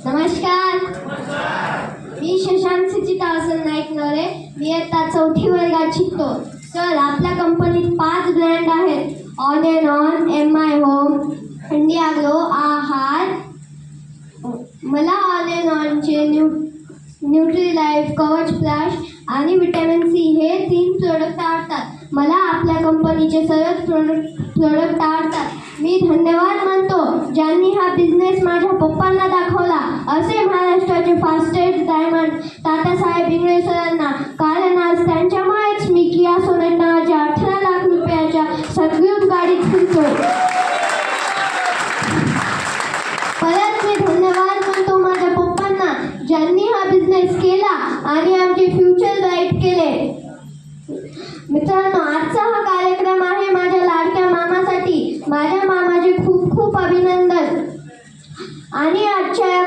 नमस्कार. मी शशांक सुचिता नाईक नवरे. मी आता 4थी वर्गात शिकतो. सर, आपल्या कंपनीत 5 ब्रँड आहेत. On and on, MI home, India glow, आहार. मला ऑन अँड ऑनचे न्यूट्री लाईफ, कवच प्लस आणि विटॅमिन सी हे 3 प्रोडक्ट आवडतात. मला आपल्या कंपनीचे सर्वच प्रोडक्ट आवडतात. मी धन्यवाद मानतो ज्यांनी हा बिझनेस माझ्या पप्पांना दाखवला. असे महाराष्ट्राचे फास्टेस्ट डायमंड तात्यासाहेब इंगळे सरांना. कारण आज त्यांच्यामुळेच मी किया सोनेट नावाच्या 18 लाख रुपयाच्या सद्गुण गाडीत फिरतो. परत मी धन्यवाद मानतो माझ्या पप्पांना ज्यांनी हा बिझनेस केला आणि आमचे फ्युचर ब्राईट केले. मित्रांनो, आजचा हा कार्यक्रम आहे माझ्या लाडक्या मामासाठी. माझ्या मामाचे खूप खूप अभिनंदन. आणि आजच्या या